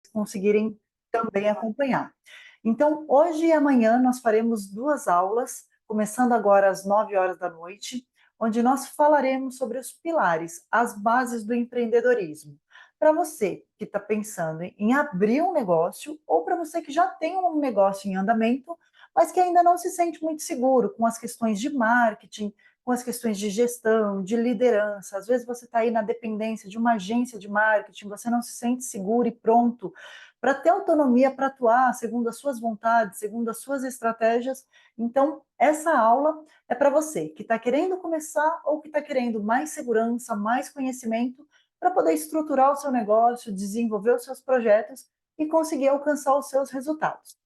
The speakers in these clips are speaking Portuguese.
conseguirem também acompanhar. Então, hoje e amanhã nós faremos 2 aulas, começando agora às 9 horas da noite, onde nós falaremos sobre os pilares, as bases do empreendedorismo. Para você que está pensando em abrir um negócio, ou para você que já tem um negócio em andamento, mas que ainda não se sente muito seguro com as questões de marketing, com as questões de gestão, de liderança. Às vezes você está aí na dependência de uma agência de marketing, você não se sente seguro e pronto para ter autonomia para atuar segundo as suas vontades, segundo as suas estratégias. Então, essa aula é para você que está querendo começar ou que está querendo mais segurança, mais conhecimento para poder estruturar o seu negócio, desenvolver os seus projetos e conseguir alcançar os seus resultados.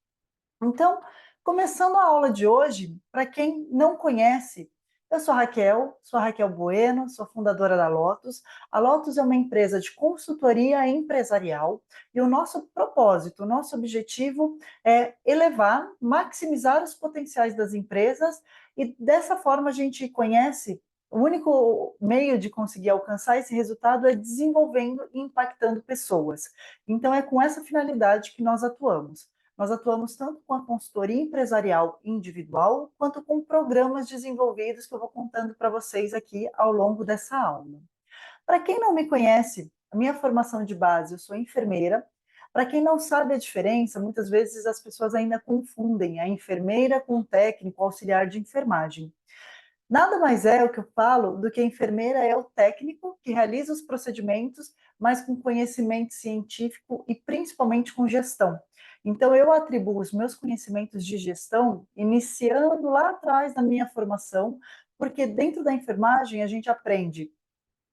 Então, começando a aula de hoje, para quem não conhece, eu sou a Raquel Bueno, sou fundadora da Lotus. A Lotus é uma empresa de consultoria empresarial e o nosso propósito, o nosso objetivo é elevar, maximizar os potenciais das empresas e dessa forma a gente conhece o único meio de conseguir alcançar esse resultado é desenvolvendo e impactando pessoas. Então, é com essa finalidade que nós atuamos. Nós atuamos tanto com a consultoria empresarial individual, quanto com programas desenvolvidos que eu vou contando para vocês aqui ao longo dessa aula. Para quem não me conhece, a minha formação de base, eu sou enfermeira. Para quem não sabe a diferença, muitas vezes as pessoas ainda confundem a enfermeira com o técnico auxiliar de enfermagem. Nada mais é o que eu falo do que a enfermeira é o técnico que realiza os procedimentos, mas com conhecimento científico e principalmente com gestão. Então, eu atribuo os meus conhecimentos de gestão iniciando lá atrás da minha formação, porque dentro da enfermagem a gente aprende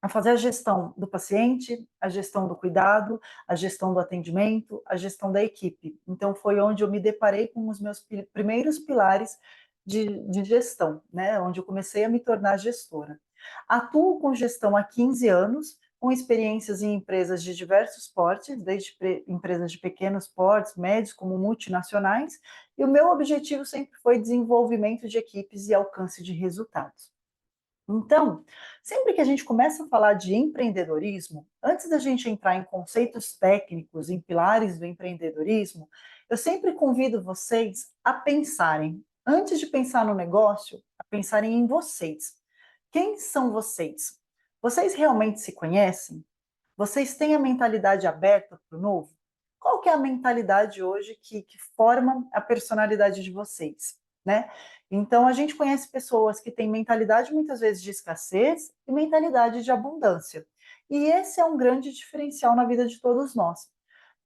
a fazer a gestão do paciente, a gestão do cuidado, a gestão do atendimento, a gestão da equipe. Então, foi onde eu me deparei com os meus primeiros pilares de gestão, né? Onde eu comecei a me tornar gestora. Atuo com gestão há 15 anos, com experiências em empresas de diversos portes, desde empresas de pequenos portes, médios, como multinacionais, e o meu objetivo sempre foi desenvolvimento de equipes e alcance de resultados. Então, sempre que a gente começa a falar de empreendedorismo, antes da gente entrar em conceitos técnicos, em pilares do empreendedorismo, eu sempre convido vocês a pensarem, antes de pensar no negócio, a pensarem em vocês. Quem são vocês? Vocês realmente se conhecem? Vocês têm a mentalidade aberta para o novo? Qual que é a mentalidade hoje que forma a personalidade de vocês, né? Então, a gente conhece pessoas que têm mentalidade muitas vezes de escassez e mentalidade de abundância. E esse é um grande diferencial na vida de todos nós.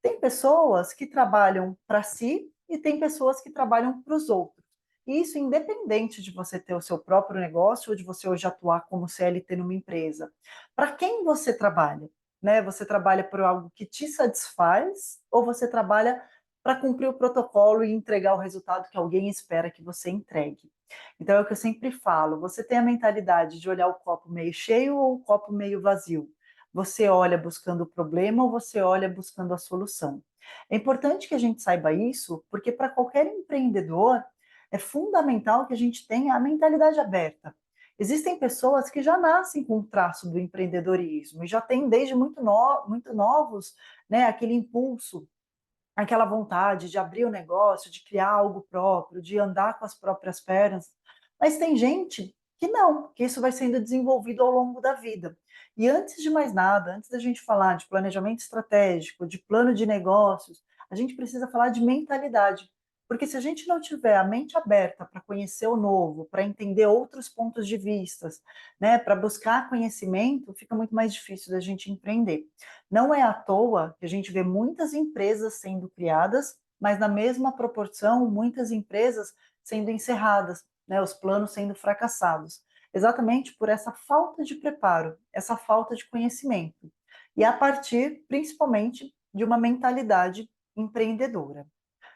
Tem pessoas que trabalham para si e tem pessoas que trabalham para os outros. E isso independente de você ter o seu próprio negócio ou de você hoje atuar como CLT numa empresa. Para quem você trabalha? Né? Você trabalha por algo que te satisfaz ou você trabalha para cumprir o protocolo e entregar o resultado que alguém espera que você entregue? Então é o que eu sempre falo, você tem a mentalidade de olhar o copo meio cheio ou o copo meio vazio? Você olha buscando o problema ou você olha buscando a solução? É importante que a gente saiba isso, porque para qualquer empreendedor é fundamental que a gente tenha a mentalidade aberta. Existem pessoas que já nascem com o traço do empreendedorismo e já têm desde muito novos, né, aquele impulso, aquela vontade de abrir o negócio, de criar algo próprio, de andar com as próprias pernas. Mas tem gente que não, que isso vai sendo desenvolvido ao longo da vida. E antes de mais nada, antes da gente falar de planejamento estratégico, de plano de negócios, a gente precisa falar de mentalidade. Porque se a gente não tiver a mente aberta para conhecer o novo, para entender outros pontos de vista, né, para buscar conhecimento, fica muito mais difícil da gente empreender. Não é à toa que a gente vê muitas empresas sendo criadas, mas na mesma proporção, muitas empresas sendo encerradas, né, os planos sendo fracassados, exatamente por essa falta de preparo, essa falta de conhecimento. E a partir, principalmente, de uma mentalidade empreendedora.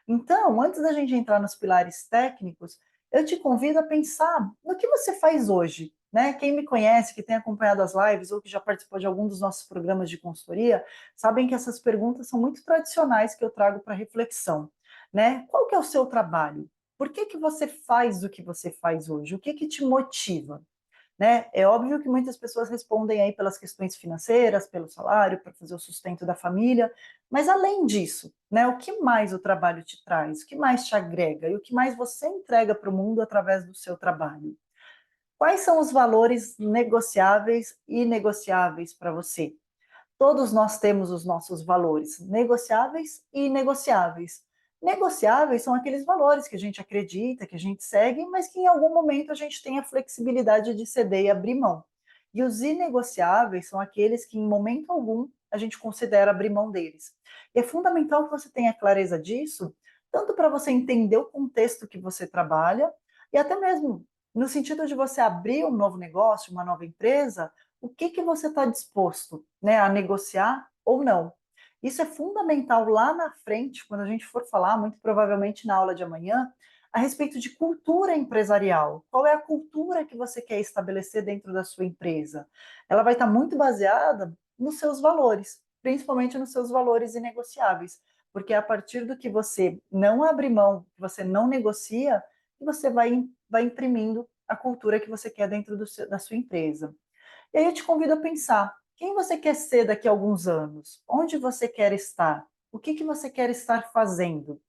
Então, antes da gente entrar nos pilares técnicos, eu te convido a pensar no que você faz hoje, né? Quem me conhece, que tem acompanhado as lives ou que já participou de algum dos nossos programas de consultoria, sabem que essas perguntas são muito tradicionais que eu trago para reflexão, né? Qual que é o seu trabalho? Por que que você faz o que você faz hoje? O que que te motiva? né? É óbvio que muitas pessoas respondem aí pelas questões financeiras, pelo salário, para fazer o sustento da família, mas além disso, né, o que mais o trabalho te traz? O que mais te agrega? E o que mais você entrega para o mundo através do seu trabalho? Quais são os valores negociáveis e inegociáveis para você? Todos nós temos os nossos valores negociáveis e inegociáveis. Negociáveis são aqueles valores que a gente acredita, que a gente segue, mas que em algum momento a gente tem a flexibilidade de ceder e abrir mão. E os inegociáveis são aqueles que em momento algum a gente considera abrir mão deles. E é fundamental que você tenha clareza disso, tanto para você entender o contexto que você trabalha, e até mesmo no sentido de você abrir um novo negócio, uma nova empresa, o que que você está disposto, né, a negociar ou não. Isso é fundamental lá na frente, quando a gente for falar, muito provavelmente na aula de amanhã, a respeito de cultura empresarial. Qual é a cultura que você quer estabelecer dentro da sua empresa? Ela vai estar muito baseada nos seus valores, principalmente nos seus valores inegociáveis, porque é a partir do que você não abre mão, que você não negocia, que você vai imprimindo a cultura que você quer dentro da sua empresa. E aí eu te convido a pensar: quem você quer ser daqui a alguns anos? Onde você quer estar? O que que você quer estar fazendo,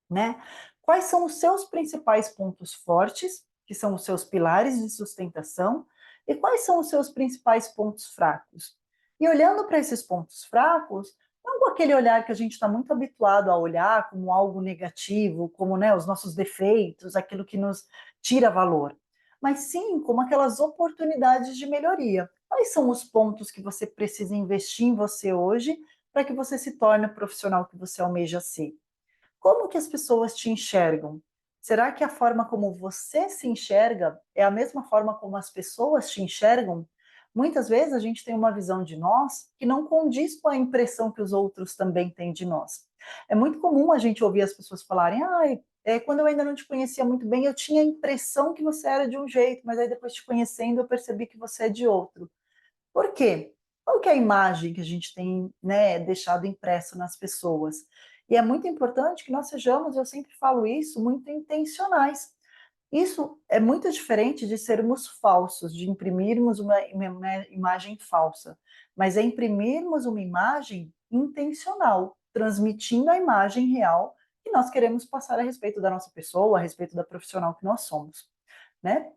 né? Quais são os seus principais pontos fortes, que são os seus pilares de sustentação, e quais são os seus principais pontos fracos? E olhando para esses pontos fracos, não com aquele olhar que a gente está muito habituado a olhar como algo negativo, como, né, os nossos defeitos, aquilo que nos tira valor, mas sim como aquelas oportunidades de melhoria. Quais são os pontos que você precisa investir em você hoje para que você se torne o profissional que você almeja ser? Como que as pessoas te enxergam? Será que a forma como você se enxerga é a mesma forma como as pessoas te enxergam? Muitas vezes a gente tem uma visão de nós que não condiz com a impressão que os outros também têm de nós. É muito comum a gente ouvir as pessoas falarem: quando eu ainda não te conhecia muito bem, eu tinha a impressão que você era de um jeito, mas aí depois te conhecendo eu percebi que você é de outro. Por quê? Qual que é a imagem que a gente tem, né, deixado impresso nas pessoas? E é muito importante que nós sejamos, eu sempre falo isso, muito intencionais. Isso é muito diferente de sermos falsos, de imprimirmos uma imagem falsa, mas é imprimirmos uma imagem intencional, transmitindo a imagem real que nós queremos passar a respeito da nossa pessoa, a respeito da profissional que nós somos, né?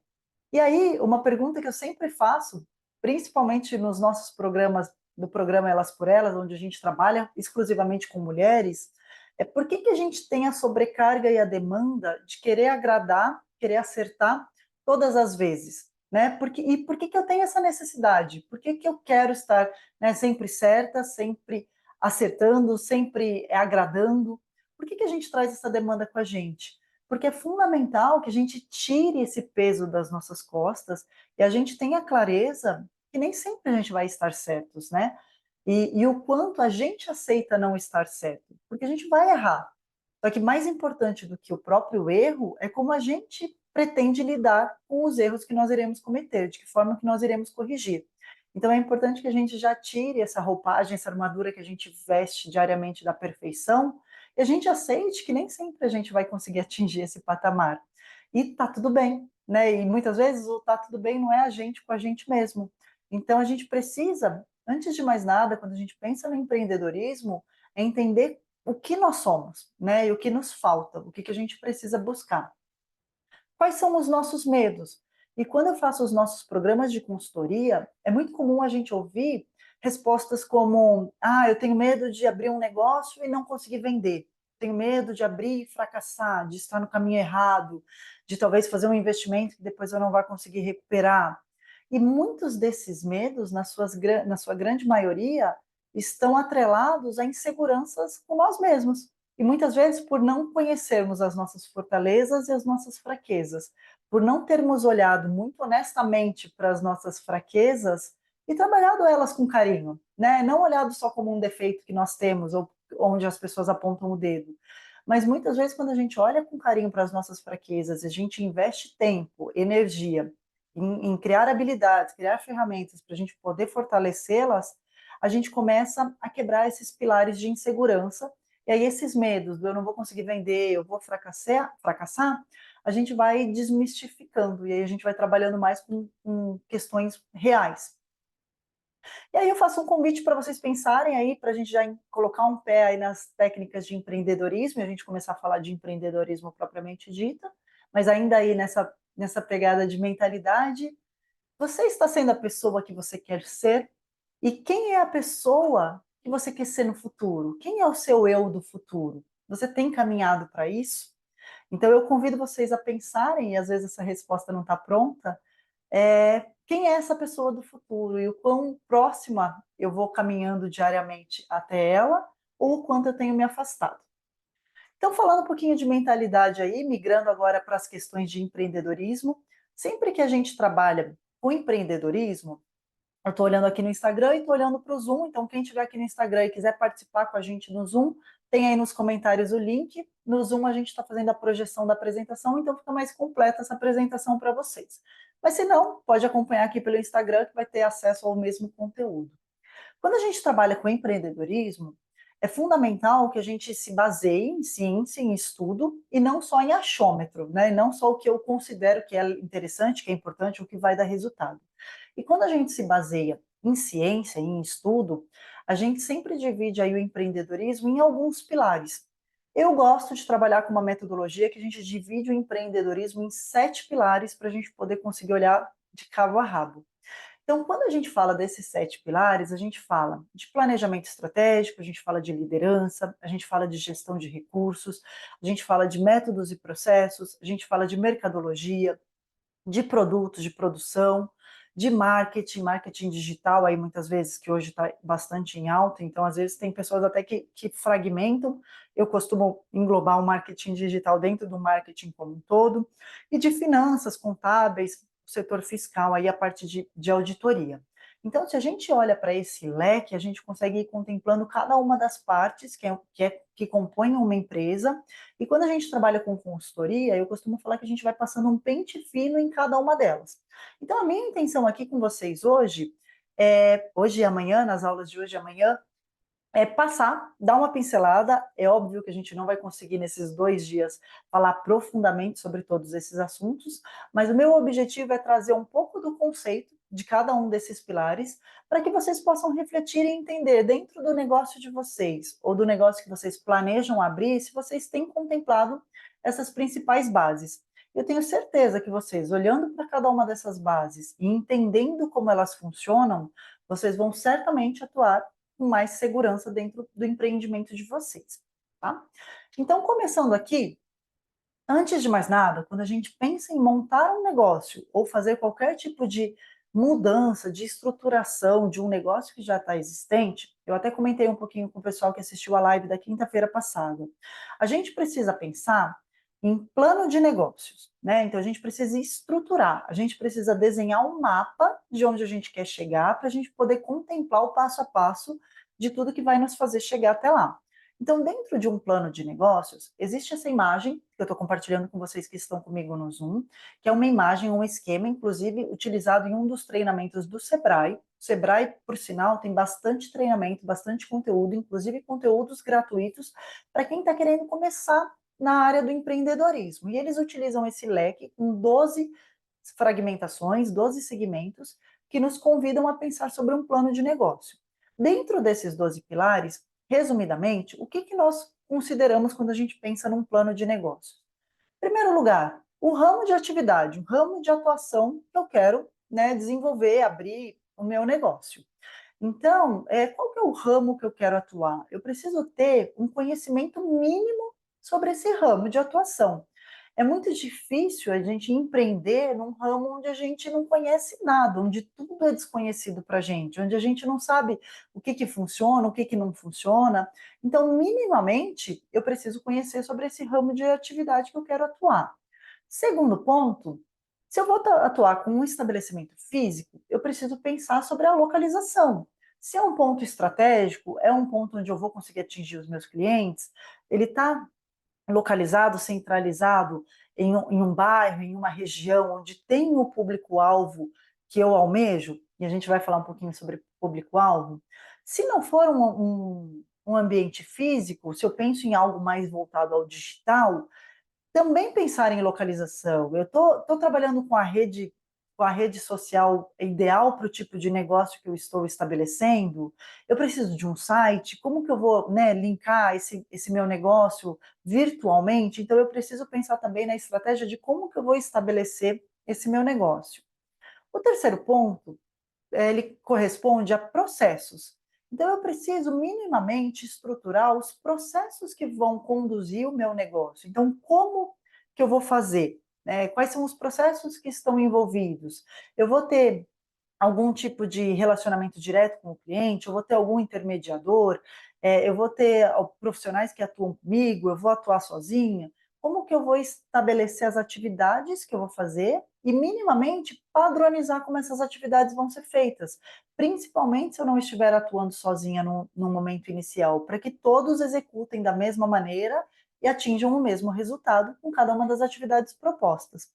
E aí, uma pergunta que eu sempre faço, principalmente nos nossos programas, do programa Elas por Elas, onde a gente trabalha exclusivamente com mulheres, é por que que a gente tem a sobrecarga e a demanda de querer agradar, querer acertar todas as vezes, né? E por que que eu tenho essa necessidade? Por que que eu quero estar, né, sempre certa, sempre acertando, sempre agradando? Por que que a gente traz essa demanda com a gente? Porque é fundamental que a gente tire esse peso das nossas costas e a gente tenha clareza que nem sempre a gente vai estar certos, né? E o quanto a gente aceita não estar certo, porque a gente vai errar. Só que mais importante do que o próprio erro é como a gente pretende lidar com os erros que nós iremos cometer, de que forma que nós iremos corrigir. Então é importante que a gente já tire essa roupagem, essa armadura que a gente veste diariamente da perfeição, e a gente aceite que nem sempre a gente vai conseguir atingir esse patamar. E tá tudo bem, né? E muitas vezes o tá tudo bem não é a gente com a gente mesmo. Então a gente precisa, antes de mais nada, quando a gente pensa no empreendedorismo, é entender o que nós somos, né? E o que nos falta, o que que a gente precisa buscar. Quais são os nossos medos? E quando eu faço os nossos programas de consultoria, é muito comum a gente ouvir respostas como: eu tenho medo de abrir um negócio e não conseguir vender. Tenho medo de abrir e fracassar, de estar no caminho errado, de talvez fazer um investimento que depois eu não vá conseguir recuperar. E muitos desses medos, na sua grande maioria, estão atrelados a inseguranças com nós mesmos. E muitas vezes por não conhecermos as nossas fortalezas e as nossas fraquezas, por não termos olhado muito honestamente para as nossas fraquezas e trabalhado elas com carinho, né? Não olhado só como um defeito que nós temos ou onde as pessoas apontam o dedo. Mas muitas vezes quando a gente olha com carinho para as nossas fraquezas, a gente investe tempo, energia em criar habilidades, criar ferramentas para a gente poder fortalecê-las, a gente começa a quebrar esses pilares de insegurança e aí esses medos do eu não vou conseguir vender, eu vou fracassar, a gente vai desmistificando, e aí a gente vai trabalhando mais com questões reais. E aí eu faço um convite para vocês pensarem aí, para a gente já colocar um pé aí nas técnicas de empreendedorismo, e a gente começar a falar de empreendedorismo propriamente dita, mas ainda aí nessa pegada de mentalidade. Você está sendo a pessoa que você quer ser? E quem é a pessoa que você quer ser no futuro? Quem é o seu eu do futuro? Você tem caminhado para isso? Então eu convido vocês a pensarem, e às vezes essa resposta não está pronta, quem é essa pessoa do futuro e o quão próxima eu vou caminhando diariamente até ela, ou o quanto eu tenho me afastado. Então, falando um pouquinho de mentalidade aí, migrando agora para as questões de empreendedorismo, sempre que a gente trabalha com empreendedorismo, eu estou olhando aqui no Instagram e estou olhando para o Zoom, então quem estiver aqui no Instagram e quiser participar com a gente no Zoom, tem aí nos comentários o link. No Zoom a gente está fazendo a projeção da apresentação, então fica mais completa essa apresentação para vocês. Mas se não, pode acompanhar aqui pelo Instagram que vai ter acesso ao mesmo conteúdo. Quando a gente trabalha com empreendedorismo, é fundamental que a gente se baseie em ciência, em estudo, e não só em achômetro, né? E não só o que eu considero que é interessante, que é importante, o que vai dar resultado. E quando a gente se baseia em ciência, em estudo, a gente sempre divide aí o empreendedorismo em alguns pilares. Eu gosto de trabalhar com uma metodologia que a gente divide o empreendedorismo em 7 pilares para a gente poder conseguir olhar de cabo a rabo. Então, quando a gente fala desses 7 pilares, a gente fala de planejamento estratégico, a gente fala de liderança, a gente fala de gestão de recursos, a gente fala de métodos e processos, a gente fala de mercadologia, de produtos, de produção, de marketing, marketing digital, aí muitas vezes, que hoje está bastante em alta, então às vezes tem pessoas até que fragmentam, eu costumo englobar o marketing digital dentro do marketing como um todo, e de finanças, contábeis, setor fiscal, aí a parte de auditoria. Então, se a gente olha para esse leque, a gente consegue ir contemplando cada uma das partes que compõem uma empresa, e quando a gente trabalha com consultoria, eu costumo falar que a gente vai passando um pente fino em cada uma delas. Então, a minha intenção aqui com vocês hoje e amanhã, nas aulas de hoje e amanhã, é passar, dar uma pincelada. É óbvio que a gente não vai conseguir nesses 2 dias falar profundamente sobre todos esses assuntos, mas o meu objetivo é trazer um pouco do conceito de cada um desses pilares para que vocês possam refletir e entender dentro do negócio de vocês ou do negócio que vocês planejam abrir, se vocês têm contemplado essas principais bases. Eu tenho certeza que vocês, olhando para cada uma dessas bases e entendendo como elas funcionam, vocês vão certamente atuar com mais segurança dentro do empreendimento de vocês, tá? Então, começando aqui, antes de mais nada, quando a gente pensa em montar um negócio ou fazer qualquer tipo de mudança, de estruturação de um negócio que já está existente, eu até comentei um pouquinho com o pessoal que assistiu a live da quinta-feira passada. A gente precisa pensar em plano de negócios, né? Então a gente precisa estruturar, a gente precisa desenhar um mapa de onde a gente quer chegar para a gente poder contemplar o passo a passo de tudo que vai nos fazer chegar até lá. Então, dentro de um plano de negócios, existe essa imagem que eu estou compartilhando com vocês que estão comigo no Zoom, que é uma imagem, um esquema, inclusive utilizado em um dos treinamentos do Sebrae. O Sebrae, por sinal, tem bastante treinamento, bastante conteúdo, inclusive conteúdos gratuitos para quem está querendo começar na área do empreendedorismo. E eles utilizam esse leque com 12 fragmentações, 12 segmentos, que nos convidam a pensar sobre um plano de negócio. Dentro desses 12 pilares, resumidamente, o que nós consideramos quando a gente pensa num plano de negócio? Em primeiro lugar, o ramo de atividade, o ramo de atuação que eu quero, né, desenvolver, abrir o meu negócio. Então, qual que é o ramo que eu quero atuar? Eu preciso ter um conhecimento mínimo sobre esse ramo de atuação. É muito difícil a gente empreender num ramo onde a gente não conhece nada, onde tudo é desconhecido para a gente, onde a gente não sabe o que funciona, o que não funciona. Então, minimamente, eu preciso conhecer sobre esse ramo de atividade que eu quero atuar. Segundo ponto, se eu vou atuar com um estabelecimento físico, eu preciso pensar sobre a localização. Se é um ponto estratégico, é um ponto onde eu vou conseguir atingir os meus clientes, ele está localizado, centralizado em um bairro, em uma região onde tem o público-alvo que eu almejo, e a gente vai falar um pouquinho sobre público-alvo. Se não for um ambiente físico, se eu penso em algo mais voltado ao digital, Também pensar em localização. Eu tô trabalhando com a rede social ideal para o tipo de negócio que eu estou estabelecendo. Eu preciso de um site. Como que eu vou, né, linkar esse meu negócio virtualmente? Então, eu preciso pensar também na estratégia de como que eu vou estabelecer esse meu negócio. O terceiro ponto ele corresponde a processos. Então, eu preciso minimamente estruturar os processos que vão conduzir o meu negócio. Então, como que eu vou fazer? Quais são os processos que estão envolvidos? Eu vou ter algum tipo de relacionamento direto com o cliente, eu vou ter algum intermediador, eu vou ter profissionais que atuam comigo, eu vou atuar sozinha. Como que eu vou estabelecer as atividades que eu vou fazer e minimamente padronizar como essas atividades vão ser feitas, principalmente se eu não estiver atuando sozinha no momento inicial, para que todos executem da mesma maneira e atinjam o mesmo resultado com cada uma das atividades propostas.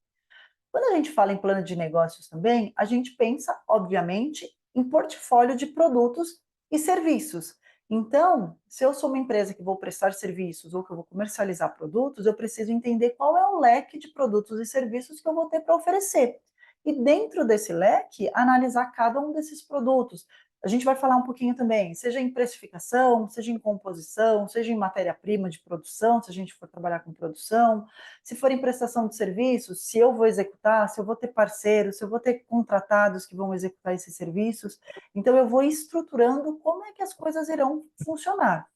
Quando a gente fala em plano de negócios também, a gente pensa, obviamente, em portfólio de produtos e serviços. Então, se eu sou uma empresa que vou prestar serviços ou que eu vou comercializar produtos, eu preciso entender qual é o leque de produtos e serviços que eu vou ter para oferecer. E dentro desse leque, analisar cada um desses produtos. A gente vai falar um pouquinho também, seja em precificação, seja em composição, seja em matéria-prima de produção, se a gente for trabalhar com produção, se for em prestação de serviços, se eu vou executar, se eu vou ter parceiros, se eu vou ter contratados que vão executar esses serviços. Então, eu vou estruturando como é que as coisas irão funcionar.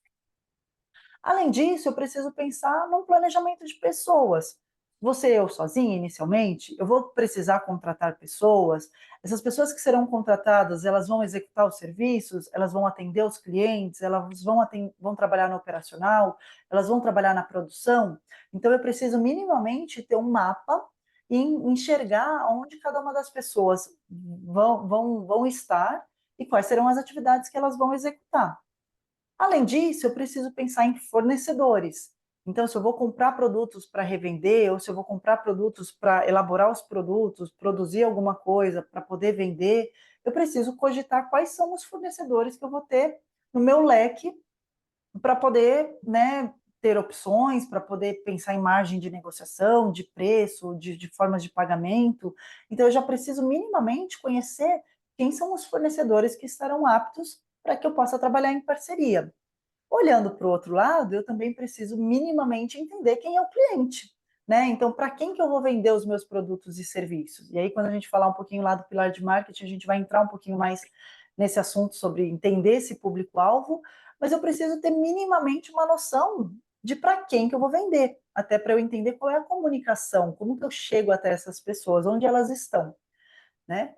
Além disso, eu preciso pensar num planejamento de pessoas. Você eu sozinha inicialmente, eu vou precisar contratar pessoas. Essas pessoas que serão contratadas, elas vão executar os serviços, elas vão atender os clientes, elas vão trabalhar no operacional, elas vão trabalhar na produção. Então, eu preciso minimamente ter um mapa e enxergar onde cada uma das pessoas vão estar e quais serão as atividades que elas vão executar. Além disso, eu preciso pensar em fornecedores. Então, se eu vou comprar produtos para revender, ou se eu vou comprar produtos para elaborar os produtos, produzir alguma coisa para poder vender, eu preciso cogitar quais são os fornecedores que eu vou ter no meu leque para poder, né, ter opções, para poder pensar em margem de negociação, de preço, de formas de pagamento. Então, eu já preciso minimamente conhecer quem são os fornecedores que estarão aptos para que eu possa trabalhar em parceria. Olhando para o outro lado, eu também preciso minimamente entender quem é o cliente, né? Então, para quem que eu vou vender os meus produtos e serviços? E aí, quando a gente falar um pouquinho lá do pilar de marketing, a gente vai entrar um pouquinho mais nesse assunto sobre entender esse público-alvo, mas eu preciso ter minimamente uma noção de para quem que eu vou vender, até para eu entender qual é a comunicação, como que eu chego até essas pessoas, onde elas estão, né?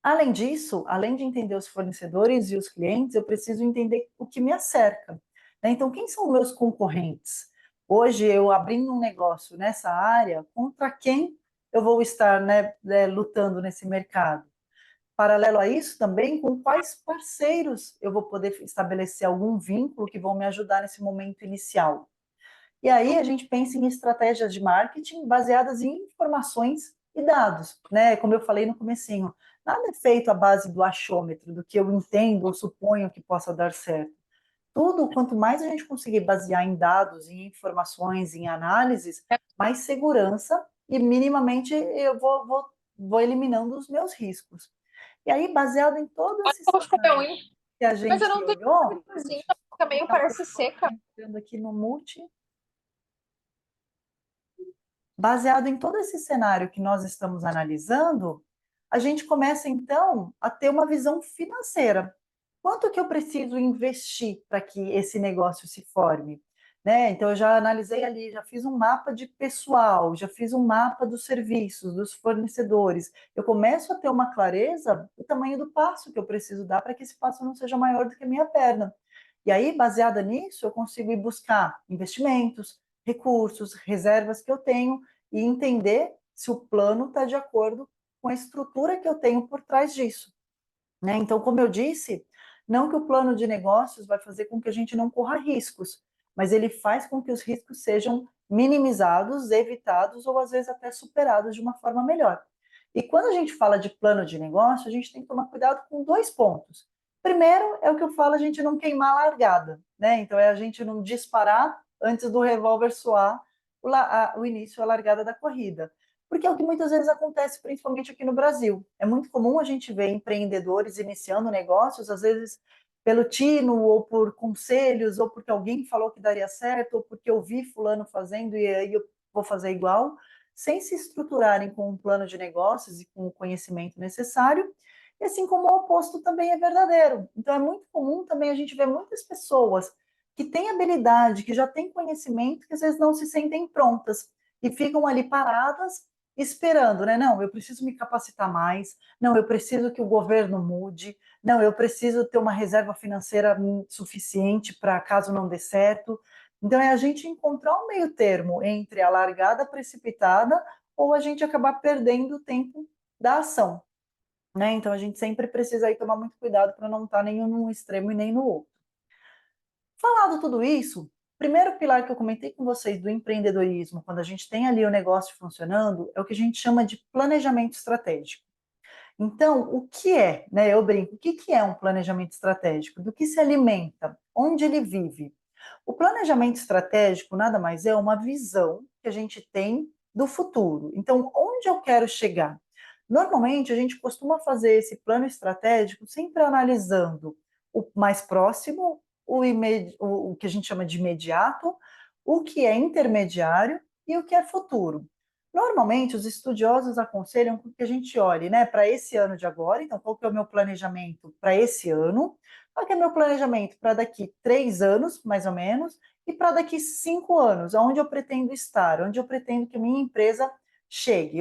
Além disso, além de entender os fornecedores e os clientes, eu preciso entender o que me acerca, né? Então, quem são os meus concorrentes? Hoje, eu abrindo um negócio nessa área, contra quem eu vou estar, né, lutando nesse mercado? Paralelo a isso, também, com quais parceiros eu vou poder estabelecer algum vínculo que vão me ajudar nesse momento inicial? E aí a gente pensa em estratégias de marketing baseadas em informações e dados, né? Como eu falei no comecinho, nada é feito à base do achômetro, do que eu entendo ou suponho que possa dar certo. Tudo, quanto mais a gente conseguir basear em dados, em informações, em análises, mais segurança e minimamente eu vou eliminando os meus riscos. E aí, baseado em todo esse Vamos comer cenário um, que a mas eu gente não tenho olhou, cozinha, deixa eu fica meio colocar o parece pessoal que está seca. entrando aqui no multi. Baseado em todo esse cenário que nós estamos analisando, a gente começa então a ter uma visão financeira. Quanto que eu preciso investir para que esse negócio se forme? Né? Então, eu já analisei ali, já fiz um mapa de pessoal, já fiz um mapa dos serviços, dos fornecedores. Eu começo a ter uma clareza do tamanho do passo que eu preciso dar para que esse passo não seja maior do que a minha perna. E aí, baseada nisso, eu consigo ir buscar investimentos, recursos, reservas que eu tenho e entender se o plano está de acordo com a estrutura que eu tenho por trás disso. Né? Então, como eu disse, não que o plano de negócios vai fazer com que a gente não corra riscos, mas ele faz com que os riscos sejam minimizados, evitados ou às vezes até superados de uma forma melhor. E quando a gente fala de plano de negócio, a gente tem que tomar cuidado com dois pontos. Primeiro, é o que eu falo, a gente não queimar a largada, né? Então, é a gente não disparar antes do revólver soar o início, a largada da corrida. Porque é o que muitas vezes acontece, principalmente aqui no Brasil. É muito comum a gente ver empreendedores iniciando negócios, às vezes pelo tino, ou por conselhos, ou porque alguém falou que daria certo, ou porque eu vi fulano fazendo e aí eu vou fazer igual, sem se estruturarem com um plano de negócios e com o conhecimento necessário, e assim como o oposto também é verdadeiro. Então é muito comum também a gente ver muitas pessoas que têm habilidade, que já têm conhecimento, que às vezes não se sentem prontas e ficam ali paradas esperando, né? Não, eu preciso me capacitar mais, não, eu preciso que o governo mude, não, eu preciso ter uma reserva financeira suficiente para caso não dê certo. Então, é a gente encontrar um meio termo entre a largada precipitada ou a gente acabar perdendo o tempo da ação, né? Então, a gente sempre precisa aí tomar muito cuidado para não estar nem num extremo e nem no outro. Falado tudo isso, o primeiro pilar que eu comentei com vocês do empreendedorismo, quando a gente tem ali o negócio funcionando, é o que a gente chama de planejamento estratégico. Então, o que é, né? Eu brinco, o que é um planejamento estratégico? Do que se alimenta? Onde ele vive? O planejamento estratégico nada mais é uma visão que a gente tem do futuro. Então, onde eu quero chegar? Normalmente, a gente costuma fazer esse plano estratégico sempre analisando o mais próximo, o que a gente chama de imediato, o que é intermediário e o que é futuro. Normalmente, os estudiosos aconselham que a gente olhe, né, para esse ano de agora. Então, qual que é o meu planejamento para esse ano? Qual que é o meu planejamento para daqui 3 anos, mais ou menos, e para daqui 5 anos, onde eu pretendo estar, onde eu pretendo que a minha empresa chegue,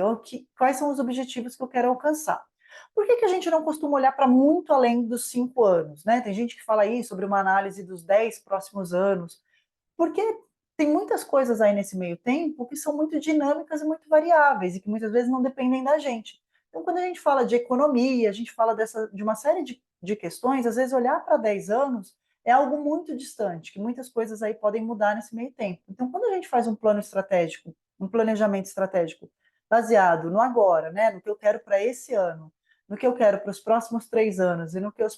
quais são os objetivos que eu quero alcançar. Por que a gente não costuma olhar para muito além dos 5 anos, né? Tem gente que fala aí sobre uma análise dos 10 próximos anos, porque tem muitas coisas aí nesse meio tempo que são muito dinâmicas e muito variáveis e que muitas vezes não dependem da gente. Então, quando a gente fala de economia, a gente fala de uma série de questões, às vezes olhar para 10 anos é algo muito distante, que muitas coisas aí podem mudar nesse meio tempo. Então, quando a gente faz um plano estratégico, um planejamento estratégico baseado no agora, né, no que eu quero para esse ano, no que eu quero para os próximos 3 anos e no que eu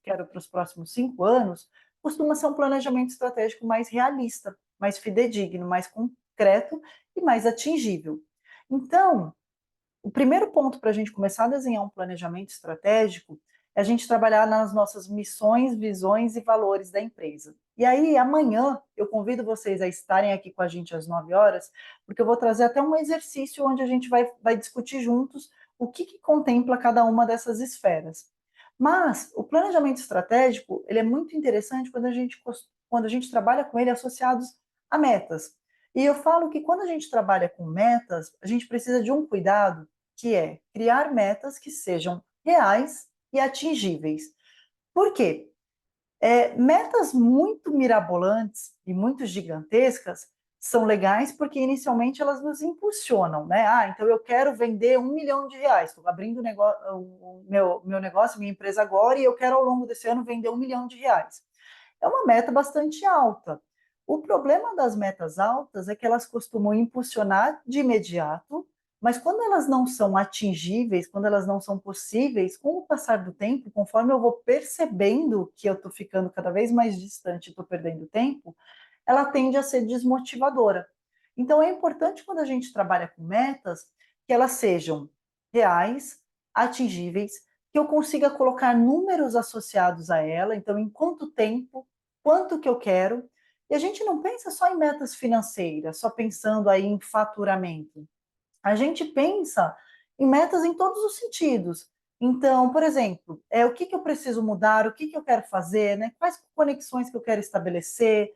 quero para os próximos 5 anos, costuma ser um planejamento estratégico mais realista, mais fidedigno, mais concreto e mais atingível. Então, o primeiro ponto para a gente começar a desenhar um planejamento estratégico é a gente trabalhar nas nossas missões, visões e valores da empresa. E aí, amanhã, eu convido vocês a estarem aqui com a gente às 9 horas, porque eu vou trazer até um exercício onde a gente vai discutir juntos o que contempla cada uma dessas esferas. Mas o planejamento estratégico, ele é muito interessante quando a gente trabalha com ele associados a metas. E eu falo que quando a gente trabalha com metas, a gente precisa de um cuidado, que é criar metas que sejam reais e atingíveis. Por quê? Metas muito mirabolantes e muito gigantescas são legais porque inicialmente elas nos impulsionam, né? Ah, então eu quero vender R$ 1 milhão, estou abrindo o meu negócio, minha empresa agora, e eu quero ao longo desse ano vender R$ 1 milhão. É uma meta bastante alta. O problema das metas altas é que elas costumam impulsionar de imediato, mas quando elas não são atingíveis, quando elas não são possíveis, com o passar do tempo, conforme eu vou percebendo que eu estou ficando cada vez mais distante, estou perdendo tempo, ela tende a ser desmotivadora. Então, é importante quando a gente trabalha com metas que elas sejam reais, atingíveis, que eu consiga colocar números associados a ela, então, em quanto tempo, quanto que eu quero. E a gente não pensa só em metas financeiras, só pensando aí em faturamento. A gente pensa em metas em todos os sentidos. Então, por exemplo, o que eu preciso mudar, o que eu quero fazer, né? Quais conexões que eu quero estabelecer,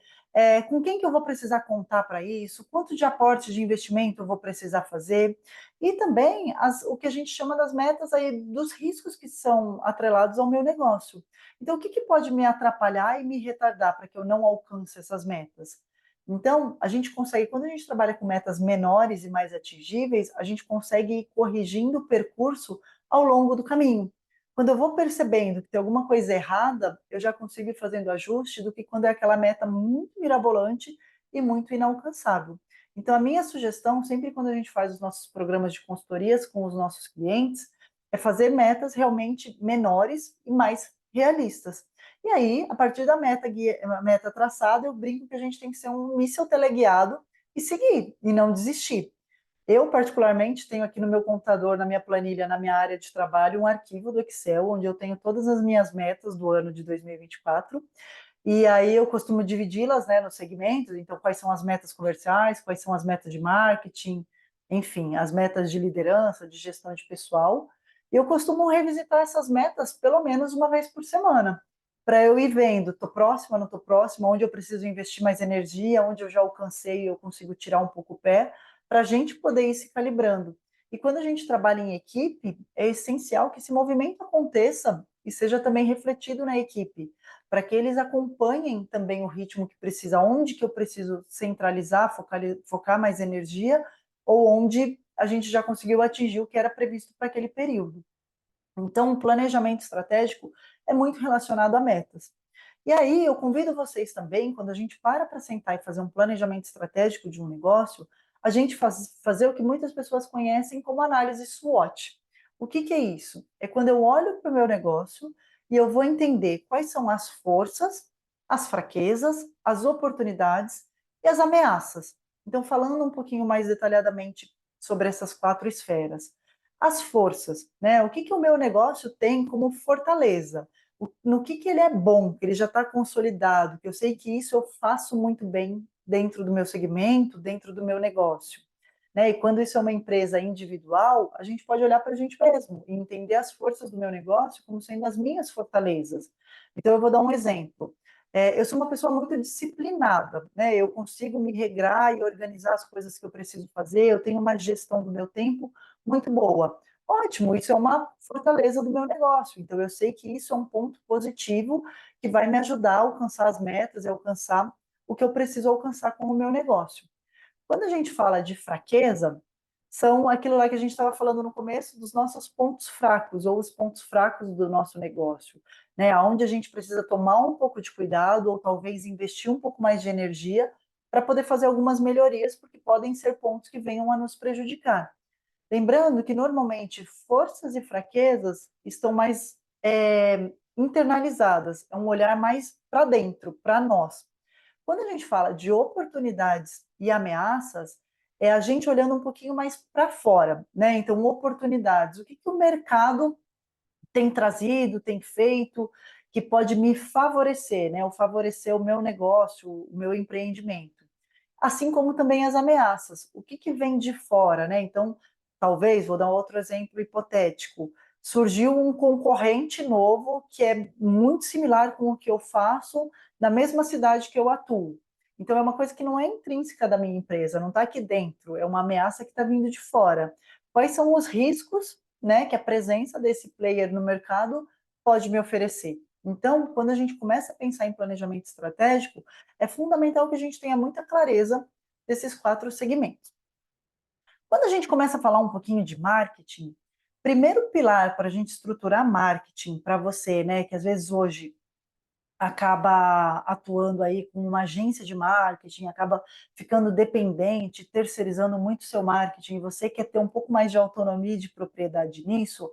com quem que eu vou precisar contar para isso, quanto de aporte de investimento eu vou precisar fazer, e também o que a gente chama das metas aí, dos riscos que são atrelados ao meu negócio. Então, o que pode me atrapalhar e me retardar para que eu não alcance essas metas? Então, a gente consegue, quando a gente trabalha com metas menores e mais atingíveis, a gente consegue ir corrigindo o percurso ao longo do caminho. Quando eu vou percebendo que tem alguma coisa errada, eu já consigo ir fazendo ajuste do que quando é aquela meta muito mirabolante e muito inalcançável. Então, a minha sugestão, sempre quando a gente faz os nossos programas de consultorias com os nossos clientes, é fazer metas realmente menores e mais realistas. E aí, a partir da meta traçada, eu brinco que a gente tem que ser um míssil teleguiado e seguir, e não desistir. Eu, particularmente, tenho aqui no meu computador, na minha planilha, na minha área de trabalho, um arquivo do Excel, onde eu tenho todas as minhas metas do ano de 2024, e aí eu costumo dividi-las, né, nos segmentos, então quais são as metas comerciais, quais são as metas de marketing, enfim, as metas de liderança, de gestão de pessoal. E eu costumo revisitar essas metas pelo menos uma vez por semana, para eu ir vendo, estou próxima, não estou próxima, onde eu preciso investir mais energia, onde eu já alcancei e eu consigo tirar um pouco o pé, para a gente poder ir se calibrando. E quando a gente trabalha em equipe, é essencial que esse movimento aconteça e seja também refletido na equipe, para que eles acompanhem também o ritmo que precisa, onde que eu preciso centralizar, focar mais energia, ou onde a gente já conseguiu atingir o que era previsto para aquele período. Então, o planejamento estratégico é muito relacionado a metas. E aí, eu convido vocês também, quando a gente para sentar e fazer um planejamento estratégico de um negócio, a gente fazer o que muitas pessoas conhecem como análise SWOT. O que é isso? É quando eu olho para o meu negócio e eu vou entender quais são as forças, as fraquezas, as oportunidades e as ameaças. Então, falando um pouquinho mais detalhadamente sobre essas 4 esferas. As forças, né? O que o meu negócio tem como fortaleza? No que ele é bom, que ele já está consolidado, que eu sei que isso eu faço muito bem dentro do meu segmento, dentro do meu negócio. Né? E quando isso é uma empresa individual, a gente pode olhar para a gente mesmo e entender as forças do meu negócio como sendo as minhas fortalezas. Então, eu vou dar um exemplo. Eu sou uma pessoa muito disciplinada, né? Eu consigo me regrar e organizar as coisas que eu preciso fazer, eu tenho uma gestão do meu tempo muito boa. Ótimo, isso é uma fortaleza do meu negócio. Então, eu sei que isso é um ponto positivo que vai me ajudar a alcançar as metas e alcançar o que eu preciso alcançar com o meu negócio. Quando a gente fala de fraqueza, são aquilo lá que a gente estava falando no começo dos nossos pontos fracos ou os pontos fracos do nosso negócio, né? Onde a gente precisa tomar um pouco de cuidado ou talvez investir um pouco mais de energia para poder fazer algumas melhorias, porque podem ser pontos que venham a nos prejudicar. Lembrando que normalmente forças e fraquezas estão mais internalizadas, é um olhar mais para dentro, para nós. Quando a gente fala de oportunidades e ameaças, é a gente olhando um pouquinho mais para fora, né? Então, oportunidades, o que o mercado tem trazido, tem feito, que pode me favorecer, né? Ou favorecer o meu negócio, o meu empreendimento. Assim como também as ameaças, o que vem de fora, né? Então, talvez, vou dar um outro exemplo hipotético, surgiu um concorrente novo que é muito similar com o que eu faço na mesma cidade que eu atuo. Então, é uma coisa que não é intrínseca da minha empresa, não está aqui dentro, é uma ameaça que está vindo de fora. Quais são os riscos, né, que a presença desse player no mercado pode me oferecer? Então, quando a gente começa a pensar em planejamento estratégico, é fundamental que a gente tenha muita clareza desses 4 segmentos. Quando a gente começa a falar um pouquinho de marketing, primeiro pilar para a gente estruturar marketing para você, né, que às vezes hoje acaba atuando aí com uma agência de marketing, acaba ficando dependente, terceirizando muito seu marketing, e você quer ter um pouco mais de autonomia e de propriedade nisso,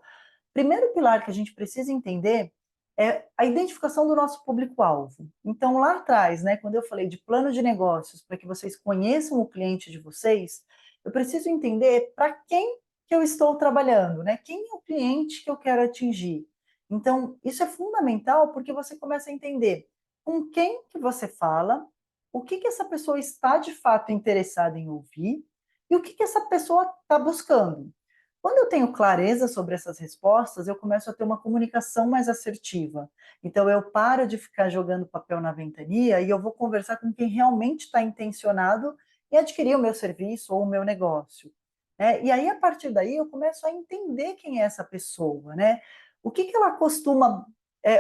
primeiro pilar que a gente precisa entender é a identificação do nosso público-alvo. Então, lá atrás, né, quando eu falei de plano de negócios, para que vocês conheçam o cliente de vocês, eu preciso entender para quem que eu estou trabalhando, né? Quem é o cliente que eu quero atingir? Então, isso é fundamental porque você começa a entender com quem que você fala, o que essa pessoa está de fato interessada em ouvir e o que essa pessoa está buscando. Quando eu tenho clareza sobre essas respostas, eu começo a ter uma comunicação mais assertiva. Então, eu paro de ficar jogando papel na ventania e eu vou conversar com quem realmente está intencionado em adquirir o meu serviço ou o meu negócio. Né? E aí, a partir daí, eu começo a entender quem é essa pessoa, né? O que ela costuma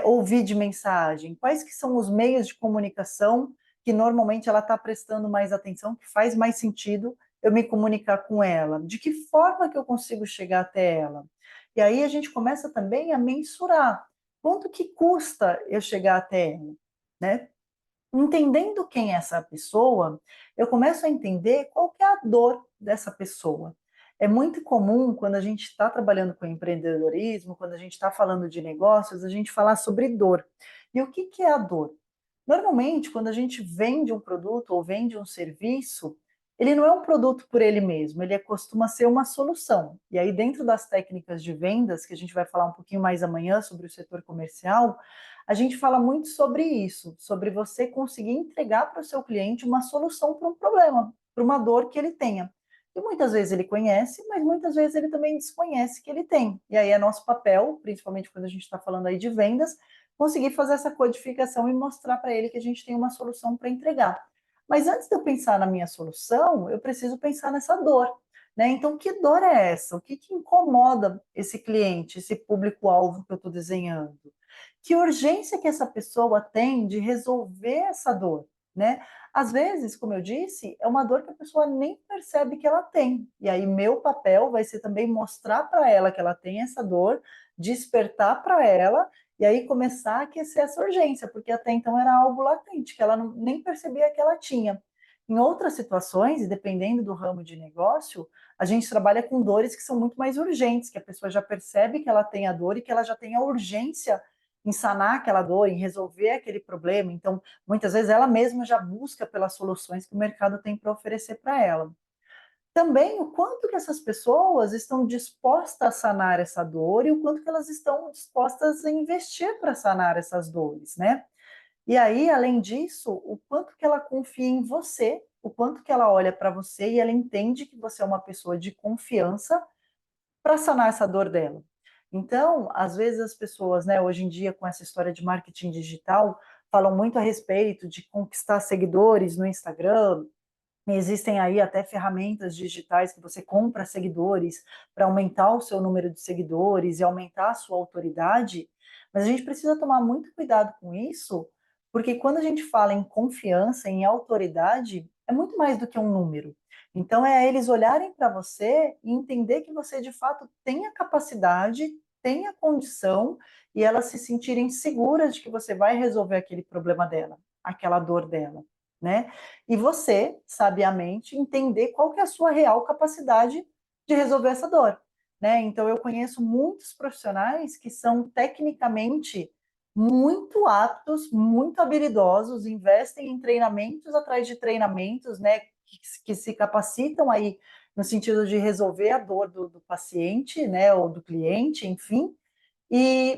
ouvir de mensagem? Quais que são os meios de comunicação que normalmente ela está prestando mais atenção, que faz mais sentido eu me comunicar com ela? De que forma que eu consigo chegar até ela? E aí a gente começa também a mensurar quanto que custa eu chegar até ela, né? Entendendo quem é essa pessoa, eu começo a entender qual que é a dor dessa pessoa. É muito comum, quando a gente está trabalhando com empreendedorismo, quando a gente está falando de negócios, a gente falar sobre dor. E o que é a dor? Normalmente, quando a gente vende um produto ou vende um serviço, ele não é um produto por ele mesmo, ele costuma ser uma solução. E aí, dentro das técnicas de vendas, que a gente vai falar um pouquinho mais amanhã sobre o setor comercial, a gente fala muito sobre isso, sobre você conseguir entregar para o seu cliente uma solução para um problema, para uma dor que ele tenha. E muitas vezes ele conhece, mas muitas vezes ele também desconhece que ele tem. E aí é nosso papel, principalmente quando a gente está falando aí de vendas, conseguir fazer essa codificação e mostrar para ele que a gente tem uma solução para entregar. Mas antes de eu pensar na minha solução, eu preciso pensar nessa dor. Né? Então, que dor é essa? O que, que incomoda esse cliente, esse público-alvo que eu estou desenhando? Que urgência que essa pessoa tem de resolver essa dor? Né? Às vezes, como eu disse, é uma dor que a pessoa nem percebe que ela tem. E aí, meu papel vai ser também mostrar para ela que ela tem essa dor, despertar para ela e aí começar a aquecer essa urgência, porque até então era algo latente, que ela nem percebia que ela tinha. Em outras situações, e dependendo do ramo de negócio, a gente trabalha com dores que são muito mais urgentes, que a pessoa já percebe que ela tem a dor e que ela já tem a urgência em sanar aquela dor, em resolver aquele problema. Então, muitas vezes ela mesma já busca pelas soluções que o mercado tem para oferecer para ela. Também o quanto que essas pessoas estão dispostas a sanar essa dor e o quanto que elas estão dispostas a investir para sanar essas dores, né? E aí, além disso, o quanto que ela confia em você, o quanto que ela olha para você e ela entende que você é uma pessoa de confiança para sanar essa dor dela. Então, às vezes as pessoas, né, hoje em dia com essa história de marketing digital, falam muito a respeito de conquistar seguidores no Instagram. Existem aí até ferramentas digitais que você compra seguidores para aumentar o seu número de seguidores e aumentar a sua autoridade, mas a gente precisa tomar muito cuidado com isso, porque quando a gente fala em confiança, em autoridade, é muito mais do que um número. Então é eles olharem para você e entender que você de fato tem a capacidade, tem a condição e elas se sentirem seguras de que você vai resolver aquele problema dela, aquela dor dela, né? E você, sabiamente, entender qual que é a sua real capacidade de resolver essa dor, né? Então, eu conheço muitos profissionais que são tecnicamente muito aptos, muito habilidosos, investem em treinamentos atrás de treinamentos, né? Que se capacitam aí no sentido de resolver a dor do paciente, né? Ou do cliente, enfim,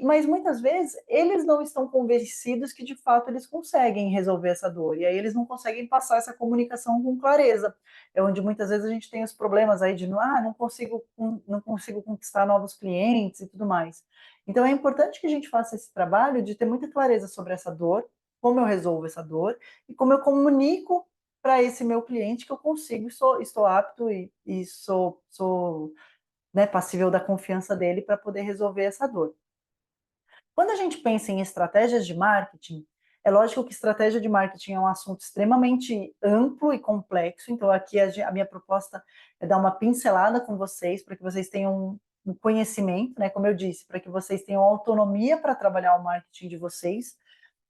mas muitas vezes eles não estão convencidos que de fato eles conseguem resolver essa dor, e aí eles não conseguem passar essa comunicação com clareza. É onde muitas vezes a gente tem os problemas aí de não consigo conquistar novos clientes e tudo mais. Então é importante que a gente faça esse trabalho de ter muita clareza sobre essa dor, como eu resolvo essa dor e como eu comunico para esse meu cliente que eu consigo, estou apto e sou, né, passível da confiança dele para poder resolver essa dor. Quando a gente pensa em estratégias de marketing, é lógico que estratégia de marketing é um assunto extremamente amplo e complexo, então aqui a minha proposta é dar uma pincelada com vocês, para que vocês tenham um conhecimento, né, como eu disse, para que vocês tenham autonomia para trabalhar o marketing de vocês.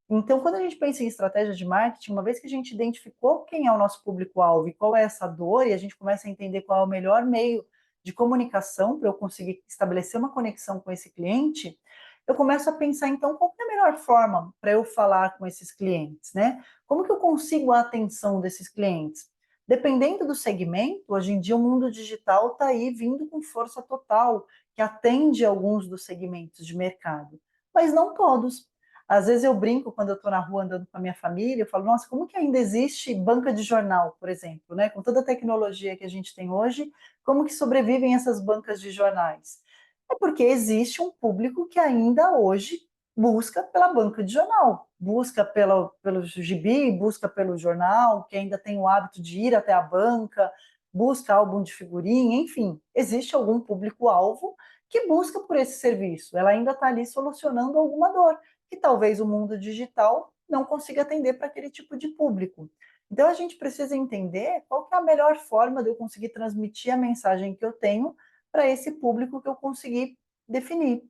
Então, quando a gente pensa em estratégia de marketing, uma vez que a gente identificou quem é o nosso público-alvo e qual é essa dor, e a gente começa a entender qual é o melhor meio de comunicação para eu conseguir estabelecer uma conexão com esse cliente, eu começo a pensar, então, qual é a melhor forma para eu falar com esses clientes, né? Como que eu consigo a atenção desses clientes? Dependendo do segmento, hoje em dia o mundo digital está aí vindo com força total, que atende alguns dos segmentos de mercado, mas não todos. Às vezes eu brinco quando eu estou na rua andando com a minha família, eu falo, nossa, como que ainda existe banca de jornal, por exemplo, né? Com toda a tecnologia que a gente tem hoje, como que sobrevivem essas bancas de jornais? É porque existe um público que ainda hoje busca pela banca de jornal, busca pelo gibi, busca pelo jornal, que ainda tem o hábito de ir até a banca, busca álbum de figurinha, enfim, existe algum público-alvo que busca por esse serviço. Ela ainda está ali solucionando alguma dor que talvez o mundo digital não consiga atender para aquele tipo de público. Então a gente precisa entender qual que é a melhor forma de eu conseguir transmitir a mensagem que eu tenho para esse público que eu consegui definir.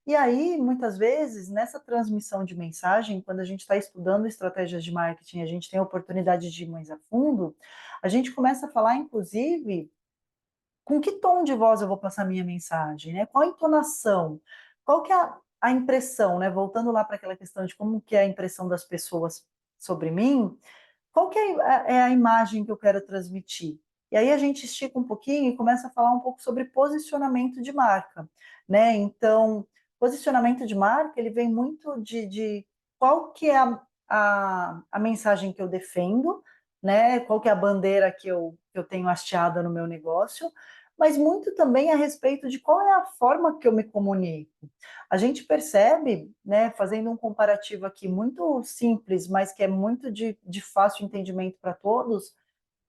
E aí, muitas vezes, nessa transmissão de mensagem, quando a gente está estudando estratégias de marketing, a gente tem a oportunidade de ir mais a fundo, a gente começa a falar, inclusive, com que tom de voz eu vou passar minha mensagem, né? Qual a entonação? Qual que é a impressão, né? Voltando lá para aquela questão de como que é a impressão das pessoas sobre mim, qual que é a imagem que eu quero transmitir? E aí a gente estica um pouquinho e começa a falar um pouco sobre posicionamento de marca, né? Então, posicionamento de marca, ele vem muito de qual que é a mensagem que eu defendo, né? Qual que é a bandeira que eu tenho hasteada no meu negócio, mas muito também a respeito de qual é a forma que eu me comunico. A gente percebe, né, fazendo um comparativo aqui muito simples, mas que é muito de fácil entendimento para todos,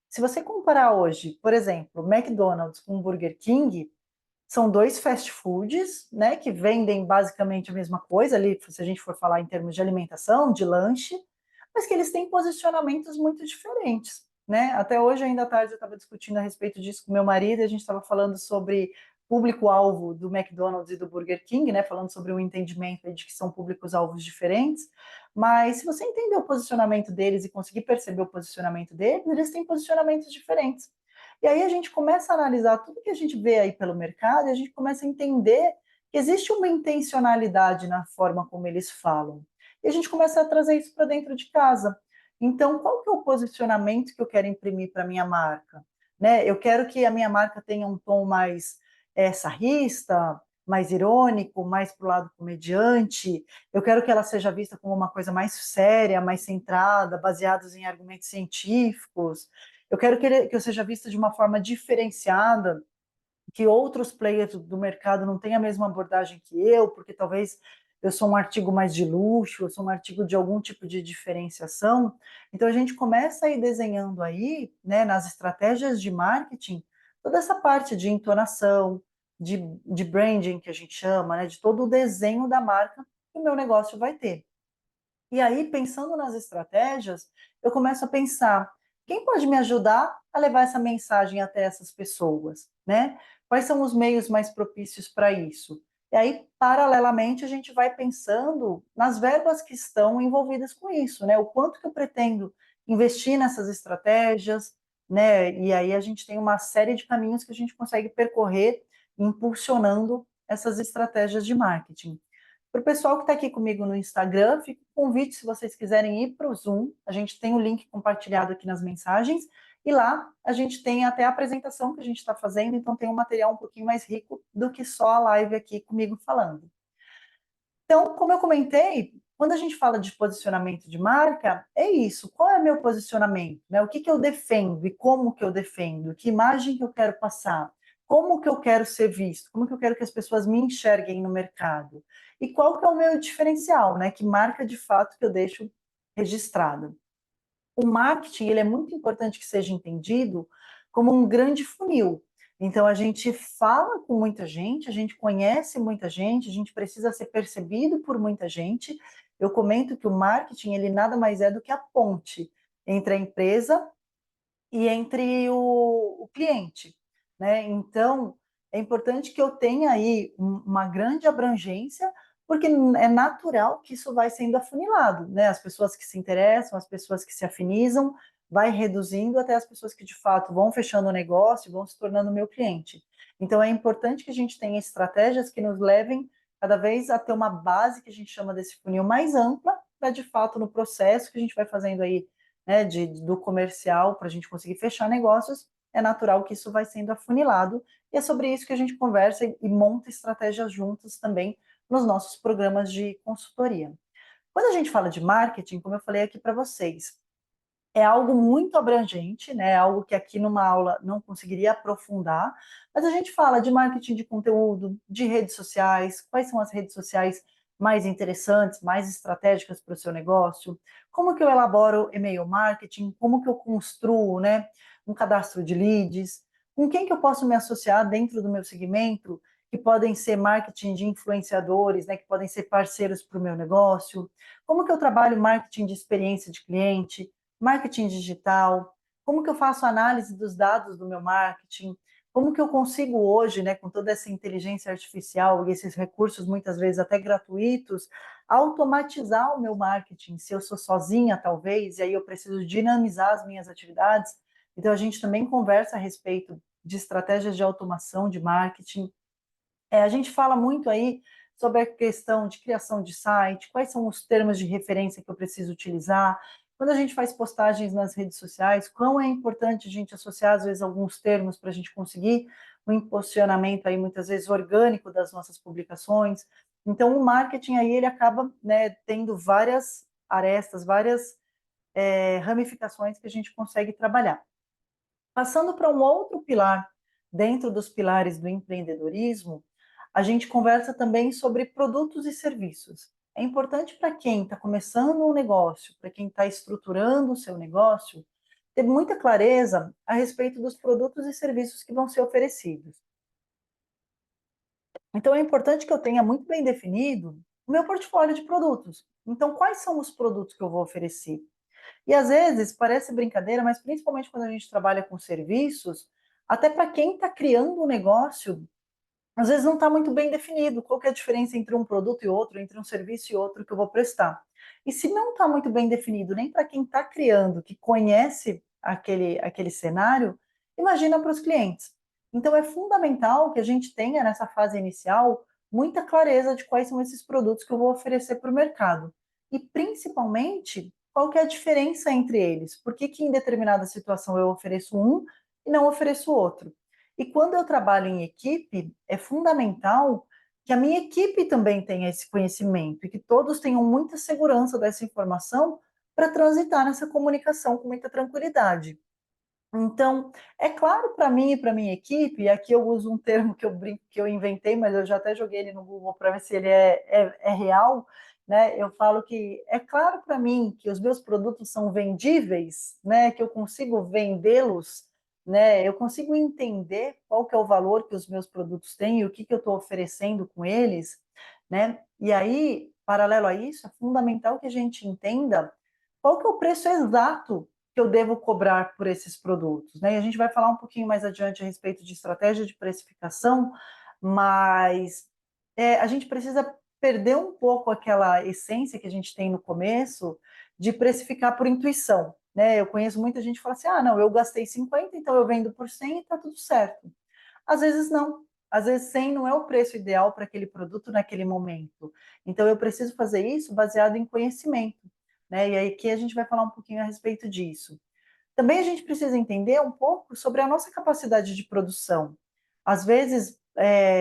se você comparar hoje, por exemplo, McDonald's com Burger King, são dois fast foods, né, que vendem basicamente a mesma coisa ali, se a gente for falar em termos de alimentação, de lanche, mas que eles têm posicionamentos muito diferentes, né? Até hoje, ainda à tarde, eu estava discutindo a respeito disso com meu marido, e a gente estava falando sobre público-alvo do McDonald's e do Burger King, né? Falando sobre o entendimento de que são públicos-alvos diferentes, mas se você entender o posicionamento deles e conseguir perceber o posicionamento deles, eles têm posicionamentos diferentes. E aí a gente começa a analisar tudo que a gente vê aí pelo mercado e a gente começa a entender que existe uma intencionalidade na forma como eles falam. E a gente começa a trazer isso para dentro de casa. Então, qual que é o posicionamento que eu quero imprimir para a minha marca? Né? Eu quero que a minha marca tenha um tom mais sarrista, mais irônico, mais para o lado comediante. Eu quero que ela seja vista como uma coisa mais séria, mais centrada, baseados em argumentos científicos. Eu quero que eu seja vista de uma forma diferenciada, que outros players do mercado não tenham a mesma abordagem que eu, porque talvez eu sou um artigo mais de luxo, eu sou um artigo de algum tipo de diferenciação. Então a gente começa a ir desenhando aí, né, nas estratégias de marketing, toda essa parte de entonação, de branding que a gente chama, né, de todo o desenho da marca que o meu negócio vai ter. E aí, pensando nas estratégias, eu começo a pensar, quem pode me ajudar a levar essa mensagem até essas pessoas, né? Quais são os meios mais propícios para isso? E aí, paralelamente, a gente vai pensando nas verbas que estão envolvidas com isso, né? O quanto que eu pretendo investir nessas estratégias, né? E aí a gente tem uma série de caminhos que a gente consegue percorrer impulsionando essas estratégias de marketing. Para o pessoal que está aqui comigo no Instagram, fica o convite se vocês quiserem ir para o Zoom. A gente tem o link compartilhado aqui nas mensagens. E lá a gente tem até a apresentação que a gente está fazendo, então tem um material um pouquinho mais rico do que só a live aqui comigo falando. Então, como eu comentei, quando a gente fala de posicionamento de marca, é isso. Qual é o meu posicionamento? Né? O que, que eu defendo e como que eu defendo? Que imagem que eu quero passar? Como que eu quero ser visto? Como que eu quero que as pessoas me enxerguem no mercado? E qual que é o meu diferencial, né? Que marca de fato que eu deixo registrada? O marketing, ele é muito importante que seja entendido como um grande funil. Então, a gente fala com muita gente, a gente conhece muita gente, a gente precisa ser percebido por muita gente. Eu comento que o marketing, ele nada mais é do que a ponte entre a empresa e entre o cliente, né? Então, é importante que eu tenha aí uma grande abrangência, porque é natural que isso vai sendo afunilado, né? As pessoas que se interessam, as pessoas que se afinizam, vai reduzindo até as pessoas que de fato vão fechando o negócio, vão se tornando meu cliente. Então, é importante que a gente tenha estratégias que nos levem cada vez a ter uma base que a gente chama desse funil mais ampla, para de fato no processo que a gente vai fazendo aí, né, do comercial para a gente conseguir fechar negócios, é natural que isso vai sendo afunilado, e é sobre isso que a gente conversa e monta estratégias juntos também nos nossos programas de consultoria. Quando a gente fala de marketing, como eu falei aqui para vocês, é algo muito abrangente, né? Algo que aqui numa aula não conseguiria aprofundar, mas a gente fala de marketing de conteúdo, de redes sociais, quais são as redes sociais mais interessantes, mais estratégicas para o seu negócio, como que eu elaboro e-mail marketing, como que eu construo, né, um cadastro de leads, com quem que eu posso me associar dentro do meu segmento, que podem ser marketing de influenciadores, né, que podem ser parceiros para o meu negócio, como que eu trabalho marketing de experiência de cliente, marketing digital, como que eu faço análise dos dados do meu marketing, como que eu consigo hoje, né, com toda essa inteligência artificial e esses recursos muitas vezes até gratuitos, automatizar o meu marketing, se eu sou sozinha talvez, e aí eu preciso dinamizar as minhas atividades. Então a gente também conversa a respeito de estratégias de automação de marketing. A gente fala muito aí sobre a questão de criação de site, quais são os termos de referência que eu preciso utilizar, quando a gente faz postagens nas redes sociais, quão é importante a gente associar, às vezes, alguns termos para a gente conseguir um impulsionamento aí, muitas vezes, orgânico das nossas publicações. Então, o marketing aí, ele acaba, né, tendo várias arestas, várias ramificações que a gente consegue trabalhar. Passando para um outro pilar, dentro dos pilares do empreendedorismo, a gente conversa também sobre produtos e serviços. É importante para quem está começando um negócio, para quem está estruturando o seu negócio, ter muita clareza a respeito dos produtos e serviços que vão ser oferecidos. Então, é importante que eu tenha muito bem definido o meu portfólio de produtos. Então, quais são os produtos que eu vou oferecer? E às vezes parece brincadeira, mas principalmente quando a gente trabalha com serviços, até para quem está criando um negócio, às vezes não está muito bem definido qual que é a diferença entre um produto e outro, entre um serviço e outro que eu vou prestar. E se não está muito bem definido nem para quem está criando, que conhece aquele cenário, imagina para os clientes. Então é fundamental que a gente tenha nessa fase inicial muita clareza de quais são esses produtos que eu vou oferecer para o mercado. E principalmente, qual que é a diferença entre eles? Por que, que em determinada situação eu ofereço um e não ofereço outro? E quando eu trabalho em equipe, é fundamental que a minha equipe também tenha esse conhecimento e que todos tenham muita segurança dessa informação para transitar nessa comunicação com muita tranquilidade. Então, é claro para mim e para minha equipe, e aqui eu uso um termo que eu brinco, que eu inventei, mas eu já até joguei ele no Google para ver se ele é real, né? Eu falo que é claro para mim que os meus produtos são vendíveis, né? Que eu consigo vendê-los, né? Eu consigo entender qual que é o valor que os meus produtos têm e o que, que eu estou oferecendo com eles, né? E aí, paralelo a isso, é fundamental que a gente entenda qual que é o preço exato que eu devo cobrar por esses produtos, né? E a gente vai falar um pouquinho mais adiante a respeito de estratégia de precificação, mas a gente precisa perder um pouco aquela essência que a gente tem no começo de precificar por intuição, né? Eu conheço muita gente que fala assim, ah, não, eu gastei 50, então eu vendo por 100 e tá tudo certo. Às vezes não. Às vezes 100 não é o preço ideal para aquele produto naquele momento. Então eu preciso fazer isso baseado em conhecimento, né? E aí que a gente vai falar um pouquinho a respeito disso. Também a gente precisa entender um pouco sobre a nossa capacidade de produção. Às vezes,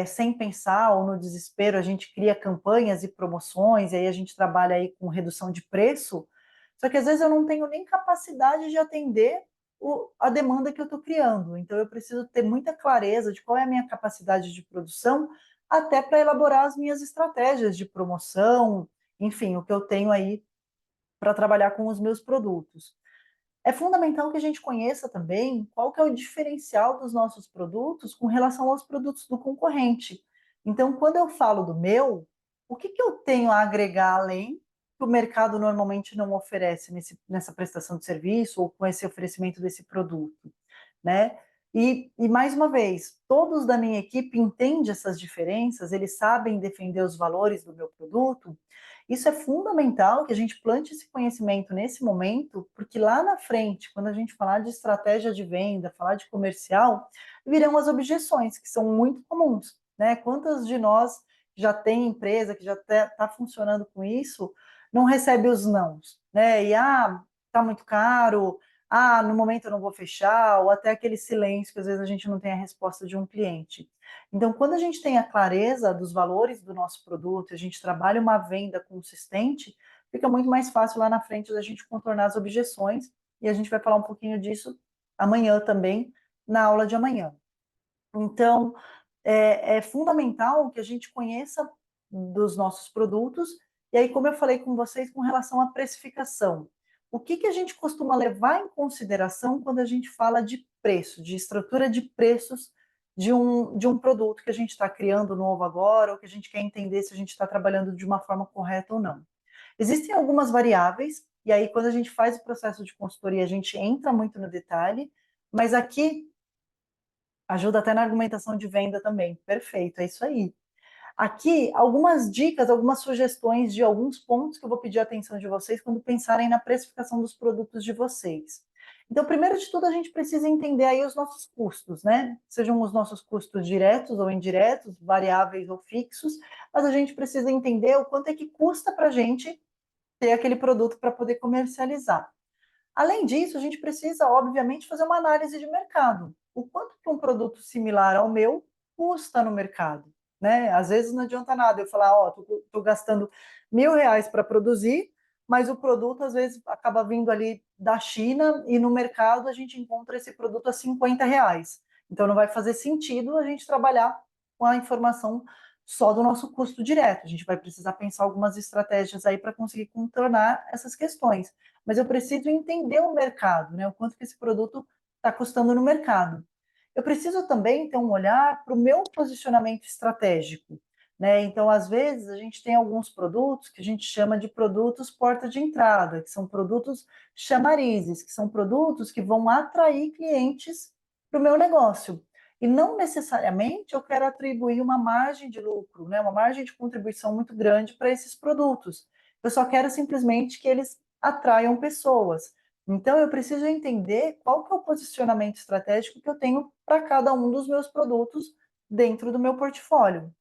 sem pensar ou no desespero, a gente cria campanhas e promoções, e aí a gente trabalha aí com redução de preço, só que às vezes eu não tenho nem capacidade de atender a demanda que eu estou criando. Então, eu preciso ter muita clareza de qual é a minha capacidade de produção, até para elaborar as minhas estratégias de promoção, enfim, o que eu tenho aí para trabalhar com os meus produtos. É fundamental que a gente conheça também qual que é o diferencial dos nossos produtos com relação aos produtos do concorrente. Então, quando eu falo do meu, o que, que eu tenho a agregar além que o mercado normalmente não oferece nessa prestação de serviço ou com esse oferecimento desse produto, né? E mais uma vez, todos da minha equipe entendem essas diferenças, eles sabem defender os valores do meu produto. Isso é fundamental que a gente plante esse conhecimento nesse momento, porque lá na frente, quando a gente falar de estratégia de venda, falar de comercial, virão as objeções, que são muito comuns, né? Quantas de nós já tem empresa que já está funcionando com isso, não recebe os nãos, né? E tá muito caro, no momento eu não vou fechar, ou até aquele silêncio que às vezes a gente não tem a resposta de um cliente. Então, quando a gente tem a clareza dos valores do nosso produto, a gente trabalha uma venda consistente, fica muito mais fácil lá na frente da gente contornar as objeções, e a gente vai falar um pouquinho disso amanhã também, na aula de amanhã. Então, é fundamental que a gente conheça dos nossos produtos, e aí, como eu falei com vocês, com relação à precificação, o que, que a gente costuma levar em consideração quando a gente fala de preço, de estrutura de preços de um produto que a gente está criando novo agora, ou que a gente quer entender se a gente está trabalhando de uma forma correta ou não. Existem algumas variáveis, e aí, quando a gente faz o processo de consultoria, a gente entra muito no detalhe, mas aqui ajuda até na argumentação de venda também. Perfeito, é isso aí. Aqui, algumas dicas, algumas sugestões de alguns pontos que eu vou pedir a atenção de vocês quando pensarem na precificação dos produtos de vocês. Então, primeiro de tudo, a gente precisa entender aí os nossos custos, né? Sejam os nossos custos diretos ou indiretos, variáveis ou fixos, mas a gente precisa entender o quanto é que custa para a gente ter aquele produto para poder comercializar. Além disso, a gente precisa, obviamente, fazer uma análise de mercado. O quanto que um produto similar ao meu custa no mercado, né? Às vezes não adianta nada eu falar, ó, tô gastando R$ 1.000 para produzir, mas o produto às vezes acaba vindo ali da China e no mercado a gente encontra esse produto a R$ 50. Então não vai fazer sentido a gente trabalhar com a informação só do nosso custo direto. A gente vai precisar pensar algumas estratégias aí para conseguir contornar essas questões. Mas eu preciso entender o mercado, né? O quanto que esse produto está custando no mercado. Eu preciso também ter um olhar para o meu posicionamento estratégico, né? Então, às vezes, a gente tem alguns produtos que a gente chama de produtos porta de entrada, que são produtos chamarizes, que são produtos que vão atrair clientes para o meu negócio. E não necessariamente eu quero atribuir uma margem de lucro, né? Uma margem de contribuição muito grande para esses produtos. Eu só quero simplesmente que eles atraiam pessoas. Então, eu preciso entender qual que é o posicionamento estratégico que eu tenho para cada um dos meus produtos dentro do meu portfólio.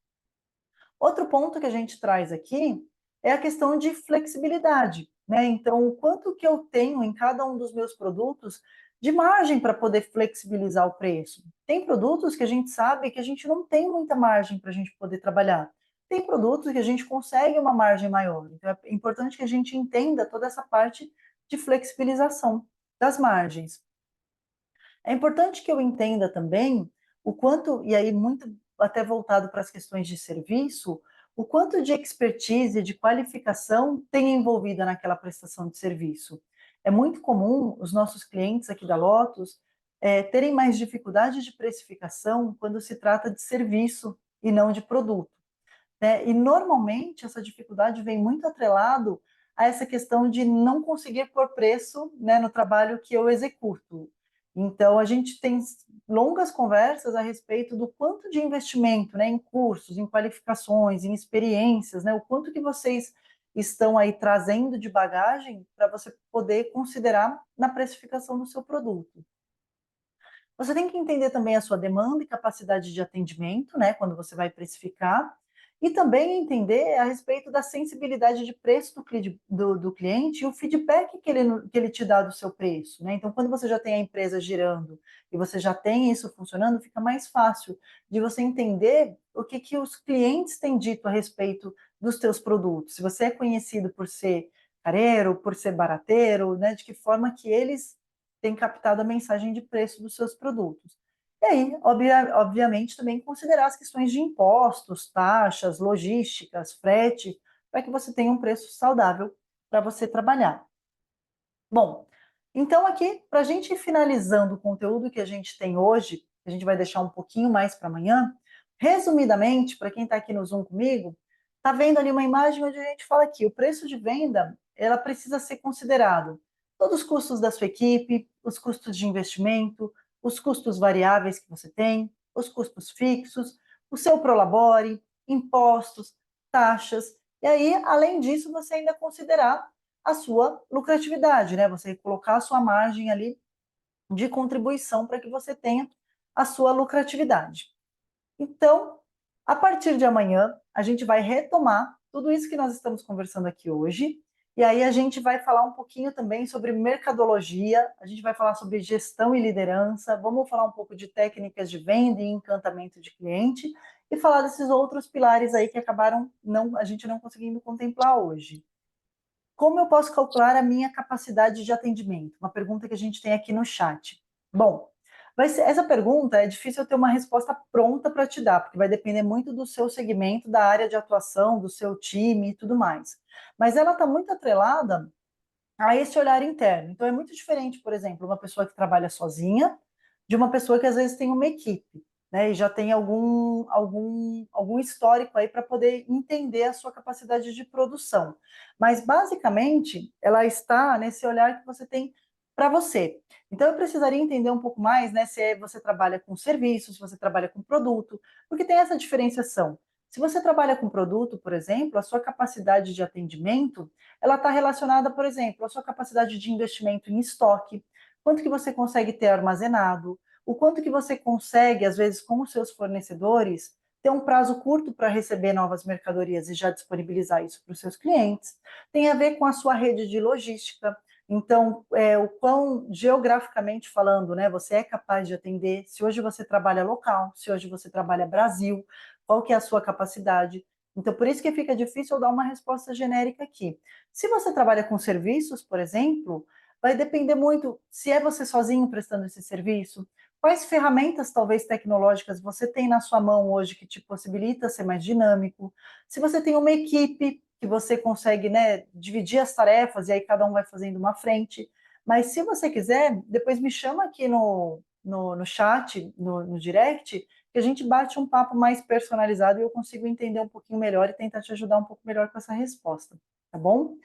Outro ponto que a gente traz aqui é a questão de flexibilidade, né? Então, o quanto que eu tenho em cada um dos meus produtos de margem para poder flexibilizar o preço. Tem produtos que a gente sabe que a gente não tem muita margem para a gente poder trabalhar. Tem produtos que a gente consegue uma margem maior. Então, é importante que a gente entenda toda essa parte de flexibilização das margens. É importante que eu entenda também o quanto, e aí muito até voltado para as questões de serviço, o quanto de expertise, de qualificação tem envolvida naquela prestação de serviço. É muito comum os nossos clientes aqui da Lotus terem mais dificuldade de precificação quando se trata de serviço e não de produto, né? E normalmente essa dificuldade vem muito atrelado a essa questão de não conseguir pôr preço, né, no trabalho que eu executo. Então a gente tem longas conversas a respeito do quanto de investimento, né, em cursos, em qualificações, em experiências, né, o quanto que vocês estão aí trazendo de bagagem para você poder considerar na precificação do seu produto. Você tem que entender também a sua demanda e capacidade de atendimento, né, quando você vai precificar, e também entender a respeito da sensibilidade de preço do cliente e o feedback que ele te dá do seu preço, né? Então, quando você já tem a empresa girando e você já tem isso funcionando, fica mais fácil de você entender o que que os clientes têm dito a respeito dos teus produtos. Se você é conhecido por ser careiro, por ser barateiro, né? De que forma que eles tem captado a mensagem de preço dos seus produtos. E aí, obviamente, também considerar as questões de impostos, taxas, logísticas, frete, para que você tenha um preço saudável para você trabalhar. Bom, então aqui, para a gente ir finalizando o conteúdo que a gente tem hoje, a gente vai deixar um pouquinho mais para amanhã, resumidamente, para quem está aqui no Zoom comigo, está vendo ali uma imagem onde a gente fala que o preço de venda, ela precisa ser considerado todos os custos da sua equipe, os custos de investimento, os custos variáveis que você tem, os custos fixos, o seu prolabore, impostos, taxas, e aí, além disso, você ainda considerar a sua lucratividade, né? Você colocar a sua margem ali de contribuição para que você tenha a sua lucratividade. Então, a partir de amanhã, a gente vai retomar tudo isso que nós estamos conversando aqui hoje, e aí a gente vai falar um pouquinho também sobre mercadologia, a gente vai falar sobre gestão e liderança, vamos falar um pouco de técnicas de venda e encantamento de cliente, e falar desses outros pilares aí que acabaram a gente não conseguindo contemplar hoje. Como eu posso calcular a minha capacidade de atendimento? Uma pergunta que a gente tem aqui no chat. Bom, essa pergunta é difícil eu ter uma resposta pronta para te dar, porque vai depender muito do seu segmento, da área de atuação, do seu time e tudo mais. Mas ela está muito atrelada a esse olhar interno. Então é muito diferente, por exemplo, uma pessoa que trabalha sozinha de uma pessoa que às vezes tem uma equipe, né? E já tem algum histórico aí para poder entender a sua capacidade de produção. Mas basicamente ela está nesse olhar que você tem para você. Então eu precisaria entender um pouco mais, né? Se você trabalha com serviço, se você trabalha com produto, porque tem essa diferenciação. Se você trabalha com produto, por exemplo, a sua capacidade de atendimento ela está relacionada, por exemplo, à sua capacidade de investimento em estoque, quanto que você consegue ter armazenado, o quanto que você consegue, às vezes, com os seus fornecedores, ter um prazo curto para receber novas mercadorias e já disponibilizar isso para os seus clientes. Tem a ver com a sua rede de logística, Então, o quão geograficamente falando, né, você é capaz de atender, se hoje você trabalha local, se hoje você trabalha Brasil, qual que é a sua capacidade. Então, por isso que fica difícil eu dar uma resposta genérica aqui. Se você trabalha com serviços, por exemplo, vai depender muito se é você sozinho prestando esse serviço, quais ferramentas, talvez tecnológicas, você tem na sua mão hoje que te possibilita ser mais dinâmico. Se você tem uma equipe que você consegue, né, dividir as tarefas e aí cada um vai fazendo uma frente. Mas se você quiser, depois me chama aqui no chat, no direct, que a gente bate um papo mais personalizado e eu consigo entender um pouquinho melhor e tentar te ajudar um pouco melhor com essa resposta, tá bom?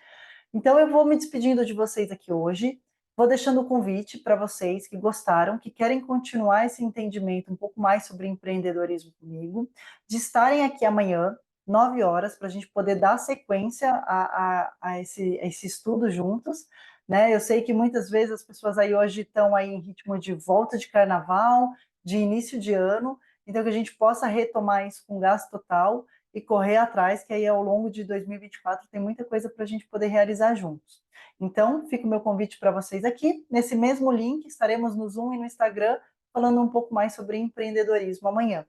Então eu vou me despedindo de vocês aqui hoje. Vou deixando o convite para vocês que gostaram, que querem continuar esse entendimento um pouco mais sobre empreendedorismo comigo, de estarem aqui amanhã, 9 horas, para a gente poder dar sequência a esse estudo juntos. Né? Eu sei que muitas vezes as pessoas aí hoje estão aí em ritmo de volta de carnaval, de início de ano, então que a gente possa retomar isso com gás total e correr atrás, que aí ao longo de 2024 tem muita coisa para a gente poder realizar juntos. Então, fica o meu convite para vocês aqui. Nesse mesmo link, estaremos no Zoom e no Instagram falando um pouco mais sobre empreendedorismo amanhã.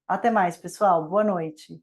Até mais, pessoal. Boa noite.